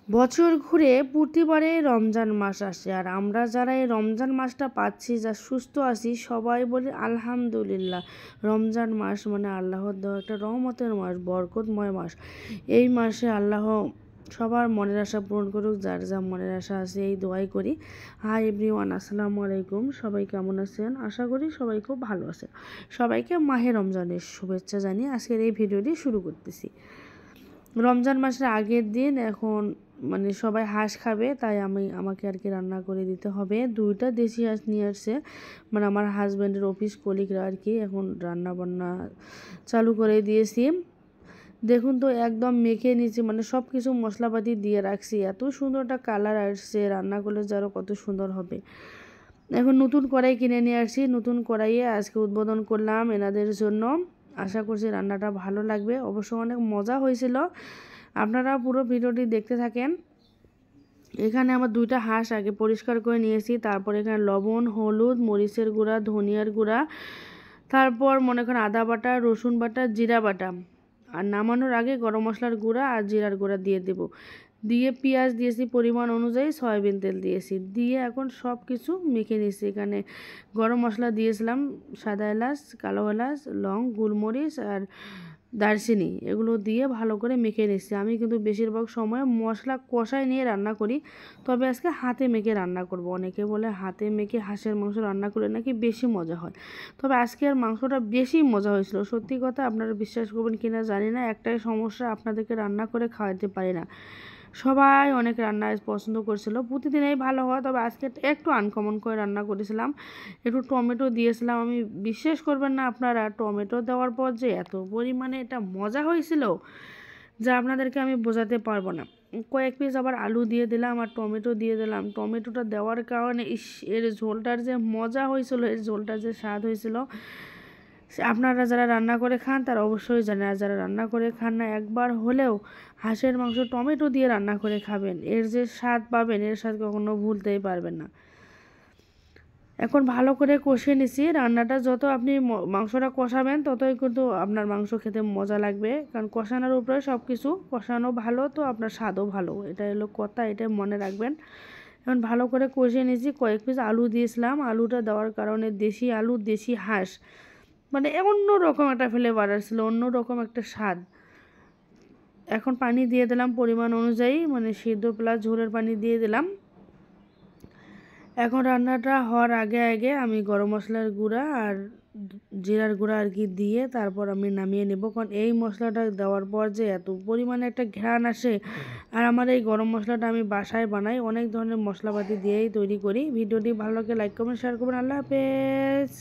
বছর ঘুরে প্রতিবারে রমজান মাস আসে, আর আমরা যারা এই রমজান মাসটা পাচ্ছি, যা সুস্থ আছি, সবাই বলি আলহামদুলিল্লাহ। রমজান মাস মানে আল্লাহর দেওয়া একটা রহমতের মাস, বরকতময় মাস। এই মাসে আল্লাহ সবার মনের আশা পূরণ করুক, যার যা মনের আশা আছে এই দোয়াই করি। হাই এভরিওয়ান, আসসালামু আলাইকুম। সবাই কেমন আছেন? আশা করি সবাই খুব ভালো আছে। সবাইকে মাহে রমজানের শুভেচ্ছা জানিয়ে আজকের এই ভিডিওটি শুরু করতেছি। রমজান মাসের আগের দিন এখন মানে সবাই হাঁস খাবে, তাই আমাকে আর কি রান্না করে দিতে হবে। 2টা দেশি হাঁস নিয়ে আসছে, মানে আমার হাজব্যান্ডের অফিস কলিগরা আর কি। এখন রান্না বান্না চালু করে দিয়েছি। দেখুন তো একদম মেখে নিয়েছি, মানে সব কিছু মশলাপাতি দিয়ে রাখছি। এত সুন্দর একটা কালার আসছে, রান্না করলে যারও কত সুন্দর হবে। এখন নতুন কড়াই কিনে নিয়ে আসছি, নতুন কড়াইয়ে আজকে উদ্বোধন করলাম এনাদের জন্য। আশা করছি রান্নাটা ভালো লাগবে, অবশ্য অনেক মজা হয়েছিল। আপনারা পুরো ভিডিওটি দেখতে থাকেন। এখানে আমার 2টা হাঁস আগে পরিষ্কার করে নিয়েছি, তারপর এখানে লবণ, হলুদ, মরিচের গুঁড়া, ধনিয়ার গুঁড়া, তারপর মনে করেন আদা বাটা, রসুন বাটা, জিরা বাটা, আর নামানোর আগে গরম মশলার গুঁড়া আর জিরার গুঁড়া দিয়ে দেব। দিয়ে পেঁয়াজ দিয়েছি পরিমাণ অনুযায়ী, সয়াবিন তেল দিয়েছি, দিয়ে এখন সব কিছু মেখে নিয়েছি। এখানে গরম মশলা দিয়েছিলাম, সাদা এলাচ, কালো এলাচ, লং, গোলমরিচ আর দারচিনি, এগুলো দিয়ে ভালো করে মেখে নিচ্ছি। আমি কিন্তু বেশিরভাগ সময় মশলা কষায় নিয়ে রান্না করি, তবে আজকে হাতে মেখে রান্না করব। অনেকে বলে হাতে মেখে হাঁসের মাংস রান্না করলে নাকি বেশি মজা হয়, তবে আজকের মাংসটা বেশি মজা হয়েছিল। সত্যি কথা, আপনারা বিশ্বাস করবেন কিনা জানি না, একটাই সমস্যা, আপনাদেরকে রান্না করে খাওয়াতে পারি না। সবাই অনেক রান্না পছন্দ করছিল, প্রতিদিনই ভালো হয়, তবে আজকে একটু আনকমন করে রান্না করেছিলাম। একটু টমেটো দিয়েছিলাম, আমি বিশ্বাস করবেন না আপনারা, টমেটো দেওয়ার পর যে এত পরিমাণে এটা মজা হয়েছিল যা আপনাদেরকে আমি বোঝাতে পারবো না। কয়েক পিস আবার আলু দিয়ে দিলাম আর টমেটো দিয়ে দিলাম। টমেটোটা দেওয়ার কারণে এর ঝোলটার যে মজা হয়েছিল, এর ঝোলটার যে স্বাদ হয়েছিল, আপনারা যারা রান্না করে খান তারা অবশ্যই জানেন। আর যারা রান্না করে খান না, একবার হলেও হাঁসের মাংস টমেটো দিয়ে রান্না করে খাবেন, এর যে স্বাদ পাবেন, এর স্বাদ কখনো ভুলতেই পারবেন না। এখন ভালো করে কষিয়ে নিছি। রান্নাটা যত আপনি মাংসটা কষাবেন, ততই কিন্তু আপনার মাংস খেতে মজা লাগবে, কারণ কষানোর উপরে সব কিছু। কষানো ভালো তো আপনার স্বাদও ভালো, এটা হলো কথা, এটা মনে রাখবেন। এখন ভালো করে কষিয়ে নিয়েছি। কয়েক পিস আলু দিয়েছিলাম, আলুটা দেওয়ার কারণে দেশি আলু, দেশি হাঁস, মানে অন্য রকম একটা ফ্লেভার আসছিল, অন্য রকম একটা স্বাদ। এখন পানি দিয়ে দিলাম পরিমাণ অনুযায়ী, মানে সিদ্ধ প্লাস ঝোলের পানি দিয়ে দিলাম। এখন রান্নাটা হওয়ার আগে আগে আমি গরম মশলার গুঁড়া আর জিরার গুঁড়া আর কি দিয়ে তারপর আমি নামিয়ে নেব, কারণ এই মশলাটা দেওয়ার পর যে এত পরিমাণে একটা ঘ্রাণ আসে। আর আমার এই গরম মশলাটা আমি বাসায় বানাই, অনেক ধরনের মশলাপাতি দিয়েই তৈরি করি। ভিডিওটি ভালো লাগে লাইক কমেন্ট শেয়ার করবেন। আল্লাহ হাফেজ।